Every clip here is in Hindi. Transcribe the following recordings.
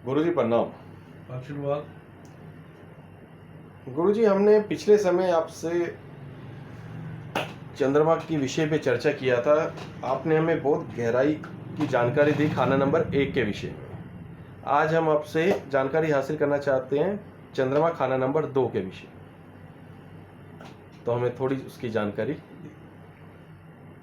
गुरुजी प्रणाम। आशीर्वाद। गुरुजी, हमने पिछले समय आपसे चंद्रमा की विषय पे चर्चा किया था। आपने हमें बहुत गहराई की जानकारी दी खाना नंबर 1 के विषय में। आज हम आपसे जानकारी हासिल करना चाहते हैं चंद्रमा खाना नंबर 2 के विषय में, तो हमें थोड़ी उसकी जानकारी।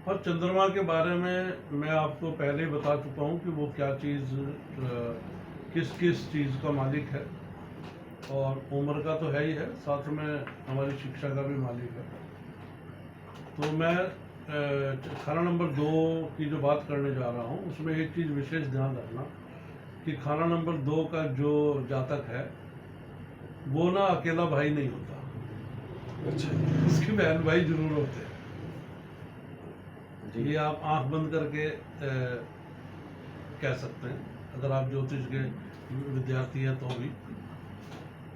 और चंद्रमा के बारे में मैं आपको पहले ही बता चुका हूँ कि वो क्या चीज़, किस किस चीज़ का मालिक है, और उम्र का तो है ही है, साथ में हमारी शिक्षा का भी मालिक है। तो मैं खाना नंबर 2 की जो बात करने जा रहा हूँ उसमें एक चीज़ विशेष ध्यान रखना कि खाना नंबर 2 का जो जातक है वो ना अकेला भाई नहीं होता। अच्छा उसके बहन भाई जरूर होते हैं। जी। ये आप आंख बंद करके कह सकते हैं, अगर आप ज्योतिष के विद्यार्थी हैं तो भी।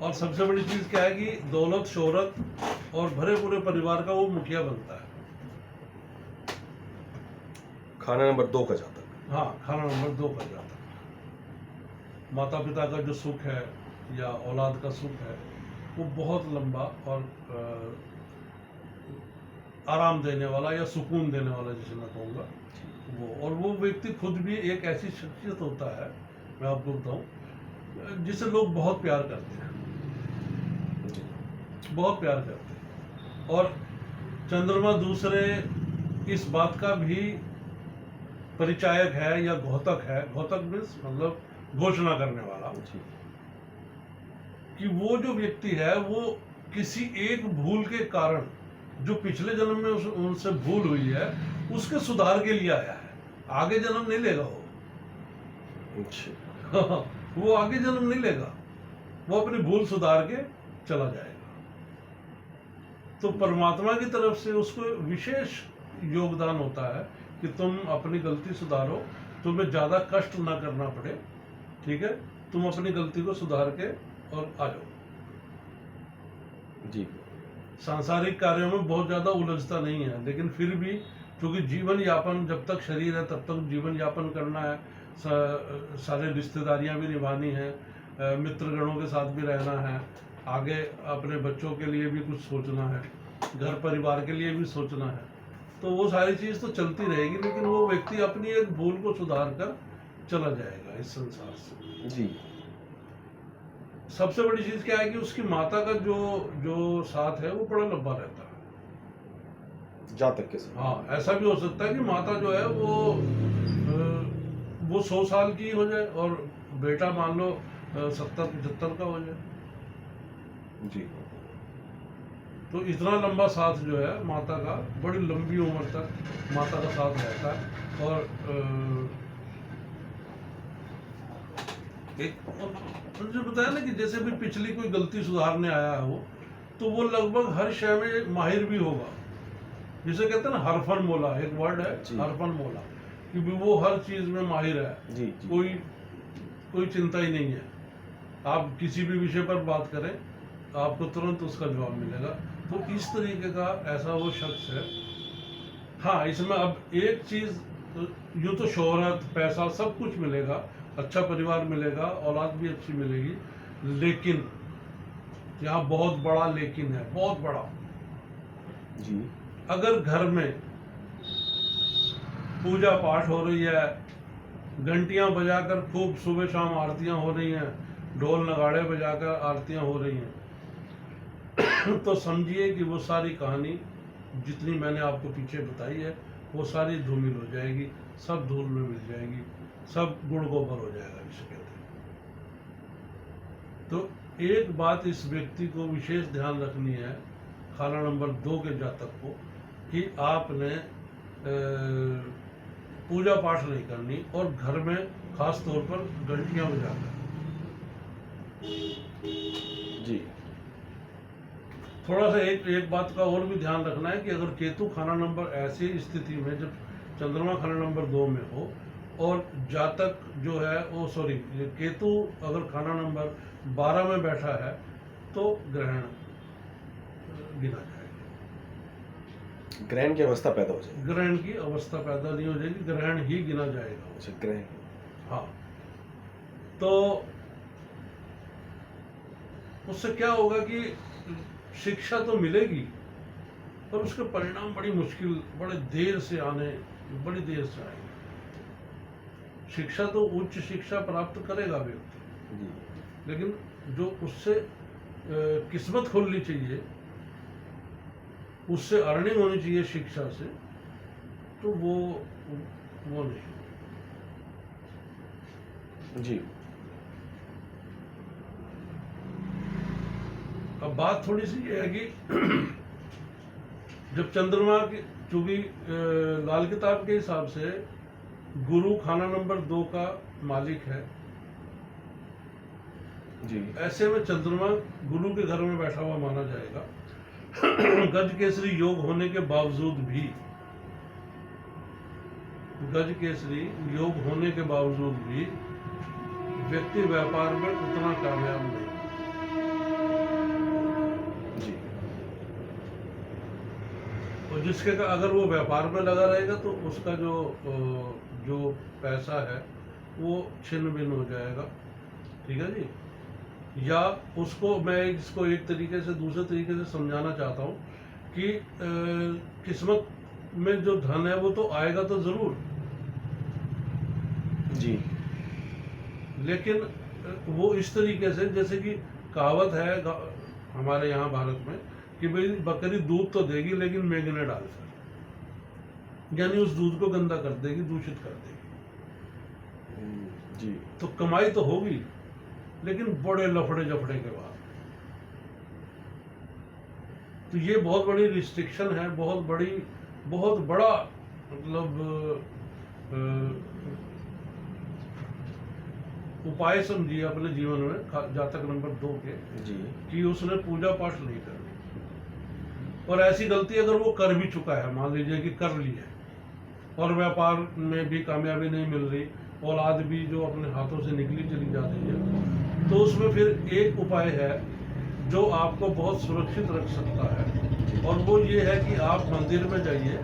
और सबसे बड़ी चीज़ क्या है कि दौलत, शोहरत और भरे पूरे परिवार का वो मुखिया बनता है। खाना नंबर 2 का जातक। हाँ, खाना नंबर 2 का जातक। माता पिता का जो सुख है या औलाद का सुख है वो बहुत लंबा और आराम देने वाला या सुकून देने वाला, जिसे मैं कहूँगा वो। और वो व्यक्ति खुद भी एक ऐसी शख्सियत होता है, मैं आपको बताऊँ, जिसे लोग बहुत प्यार करते हैं, बहुत प्यार करते हैं। और चंद्रमा दूसरे इस बात का भी परिचायक है या घोतक है। घोतक मीन्स मतलब घोषणा करने वाला, कि वो जो व्यक्ति है वो किसी एक भूल के कारण, जो पिछले जन्म में उनसे भूल हुई है, उसके सुधार के लिए आया है। आगे जन्म नहीं लेगा वो। वो आगे जन्म नहीं लेगा, वो अपनी भूल सुधार के चला जाएगा। तो परमात्मा की तरफ से उसको विशेष योगदान होता है कि तुम अपनी गलती सुधारो, तुम्हें ज़्यादा कष्ट ना करना पड़े, ठीक है, तुम अपनी गलती को सुधार के और आ जाओ। जी। सांसारिक कार्यों में बहुत ज़्यादा उलझता नहीं है, लेकिन फिर भी क्योंकि जीवन यापन, जब तक शरीर है तब तक जीवन यापन करना है, सारे रिश्तेदारियां भी निभानी है, मित्रगणों के साथ भी रहना है, आगे अपने बच्चों के लिए भी कुछ सोचना है, घर परिवार के लिए भी सोचना है। तो वो सारी चीज़ तो चलती रहेगी, लेकिन वो व्यक्ति अपनी एक भूल को सुधार कर चला जाएगा इस संसार से। जी। सबसे बड़ी चीज़ क्या है कि उसकी माता का जो जो साथ है वो बड़ा लंबा रहता है जातक के साथ। हाँ, ऐसा भी हो सकता है कि माता जो है वो 100 साल की हो जाए और बेटा मान लो 70-75 का हो जाए। जी। तो इतना लंबा साथ जो है माता का, बड़ी लंबी उम्र तक माता का साथ रहता है। और जो बताया ना कि जैसे भी पिछली कोई गलती सुधारने आया है वो, तो वो लगभग हर शय में माहिर भी होगा। जिसे कहते हैं ना हरफन मोला, एक वर्ड है हरफन मोला, कि वो हर चीज में माहिर है। जी, जी। कोई चिंता ही नहीं है। आप किसी भी विषय पर बात करें आपको तुरंत उसका जवाब मिलेगा। तो इस तरीके का ऐसा वो शख्स है। हाँ, इसमें अब एक चीज, यूँ तो शोहरत, पैसा सब कुछ मिलेगा, अच्छा परिवार मिलेगा, औलाद भी अच्छी मिलेगी, लेकिन यहाँ बहुत बड़ा लेकिन है, बहुत बड़ा। जी। अगर घर में पूजा पाठ हो रही है, घंटियां बजाकर खूब सुबह शाम आरतियां हो रही हैं, ढोल नगाड़े बजाकर आरतियां हो रही हैं, तो समझिए कि वो सारी कहानी जितनी मैंने आपको पीछे बताई है वो सारी धूमिल हो जाएगी, सब धूल में मिल जाएगी, सब गुड़ गोबर हो जाएगा, जिसे कहते हैं। तो एक बात इस व्यक्ति को विशेष ध्यान रखनी है, खाना नंबर 2 के जातक को, कि आपने पूजा पाठ नहीं करनी, और घर में खास तौर पर घंटियां बजाकर। जी। थोड़ा सा एक बात का और भी ध्यान रखना है कि अगर केतु खाना नंबर ऐसी स्थिति में, जब चंद्रमा खाना नंबर 2 में हो और जातक जो है वो केतु अगर खाना नंबर 12 में बैठा है, तो ग्रहण गिना जाएगा। ग्रहण की अवस्था पैदा हो जाएगी। ग्रहण की अवस्था पैदा नहीं हो जाएगी, ग्रहण ही गिना जाएगा। अच्छा, ग्रहण। हाँ, तो उससे क्या होगा कि शिक्षा तो मिलेगी पर उसके परिणाम बड़ी मुश्किल, बड़ी देर से आएंगे। शिक्षा तो उच्च शिक्षा प्राप्त करेगा व्यक्ति, जी लेकिन जो उससे किस्मत खोलनी चाहिए, उससे अर्निंग होनी चाहिए शिक्षा से, तो वो नहीं। जी। अब बात थोड़ी सी ये है कि जब चंद्रमा की, चूंकि लाल किताब के हिसाब से गुरु खाना नंबर 2 का मालिक है, जी ऐसे में चंद्रमा गुरु के घर में बैठा हुआ माना जाएगा। गज केसरी योग होने के बावजूद भी, गज केसरी योग होने के बावजूद भी व्यक्ति व्यापार में उतना कामयाब नहीं। जी और जिसके का अगर वो व्यापार में लगा रहेगा तो उसका जो पैसा है वो छिन्न भिन्न हो जाएगा, ठीक है जी। या उसको मैं इसको एक तरीके से दूसरे तरीके से समझाना चाहता हूँ कि किस्मत में जो धन है वो तो आएगा तो जरूर, जी लेकिन वो इस तरीके से, जैसे कि कहावत है हमारे यहाँ भारत में कि भाई बकरी दूध तो देगी लेकिन मैंगने डाल कर, यानी उस दूध को गंदा कर देगी, दूषित कर देगी। जी तो कमाई तो होगी लेकिन बड़े लफड़े जफड़े के बाद। तो ये बहुत बड़ी रिस्ट्रिक्शन है, बहुत बड़ा मतलब उपाय समझिए अपने जीवन में जातक नंबर 2 के, जी कि उसने पूजा पाठ नहीं करनी। और ऐसी गलती अगर वो कर भी चुका है, मान लीजिए कि कर ली है, और व्यापार में भी कामयाबी नहीं मिल रही, औलाद भी जो अपने हाथों से निकली चली जा रही है, तो उसमें फिर एक उपाय है जो आपको बहुत सुरक्षित रख सकता है, और वो ये है कि आप मंदिर में जाइए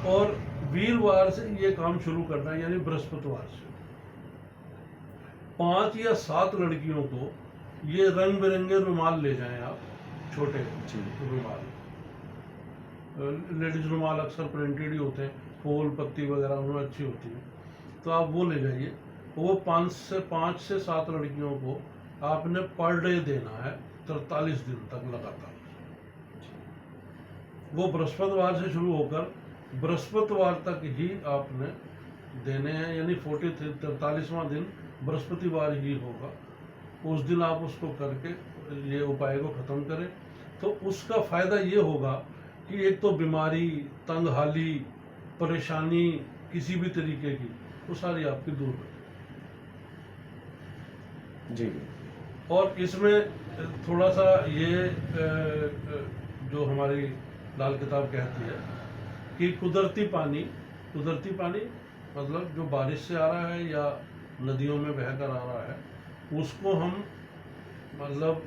और वीरवार से ये काम शुरू करना है, यानी बृहस्पतिवार से 5 या 7 लड़कियों को ये रंग बिरंगे रुमाल ले जाएं आप, छोटे रुमाल, लेडीज रुमाल अक्सर प्रिंटेड ही होते हैं, फूल पत्ती वगैरह उनमें अच्छी होती है, तो आप वो ले जाइए। वो 5 से 7 लड़कियों को आपने पर डे देना है 43 दिन तक लगातार। वो बृहस्पतिवार से शुरू होकर बृहस्पतिवार तक ही आपने देने हैं, यानी 43वां दिन बृहस्पतिवार ही होगा। उस दिन आप उसको करके ये उपाय को ख़त्म करें, तो उसका फ़ायदा ये होगा कि एक तो बीमारी, तंगहाली, परेशानी किसी भी तरीके की, वो सारी आपकी दूर हो जी। और इसमें थोड़ा सा ये जो हमारी लाल किताब कहती है कि कुदरती पानी मतलब जो बारिश से आ रहा है या नदियों में बहकर आ रहा है, उसको हम मतलब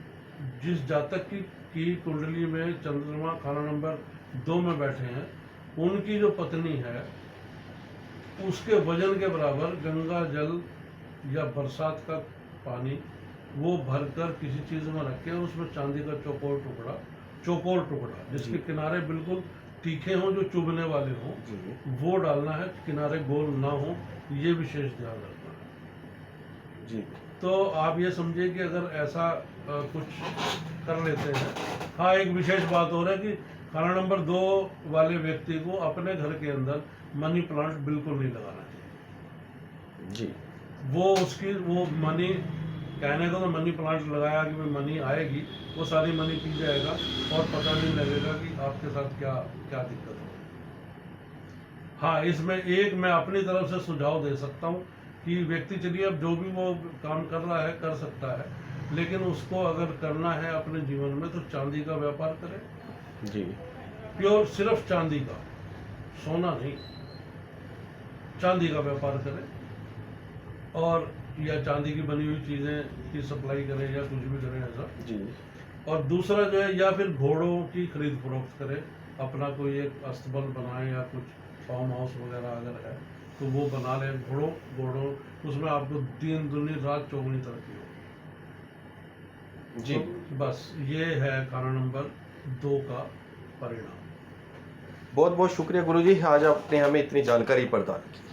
जिस जातक की कुंडली में चंद्रमा खाना नंबर 2 में बैठे हैं, उनकी जो पत्नी है उसके वजन के बराबर गंगा जल या बरसात का पानी वो भरकर किसी चीज़ में रखें, और उसमें चांदी का चौकोर टुकड़ा जिसके किनारे बिल्कुल तीखे हों, जो चुभने वाले हों, वो डालना है, किनारे गोल ना हो, ये विशेष ध्यान रखना है जी। तो आप ये समझिए कि अगर ऐसा कुछ कर लेते हैं। हाँ, एक विशेष बात हो रहा है कि खाना नंबर 2 वाले व्यक्ति को अपने घर के अंदर मनी प्लांट बिल्कुल नहीं लगाना चाहिए जी। वो मनी, कहने को तो मनी प्लांट लगाया कि भाई मनी आएगी, वो सारी मनी पी जाएगा और पता नहीं लगेगा कि आपके साथ क्या क्या दिक्कत हो। हाँ, इसमें एक मैं अपनी तरफ से सुझाव दे सकता हूँ कि व्यक्ति चलिए अब जो भी वो काम कर रहा है कर सकता है, लेकिन उसको अगर करना है अपने जीवन में तो चांदी का व्यापार करे जी। प्योर, सिर्फ चांदी का, सोना नहीं, चांदी का व्यापार करे, और या चांदी की बनी हुई चीज़ें की सप्लाई करे या कुछ भी करे ऐसा जी। और दूसरा जो है, या फिर घोड़ों की खरीद फरोख्त करे, अपना कोई एक अस्तबल बनाए या कुछ फार्म हाउस वगैरह अगर है तो वो बना ले, घोड़ों उसमें आपको दिन दुनी रात चौगुनी तरक्की हो। जी। तो बस ये है खाना नंबर 2 का परिणाम। बहुत बहुत शुक्रिया गुरुजी, आज आपने हमें इतनी जानकारी प्रदान की।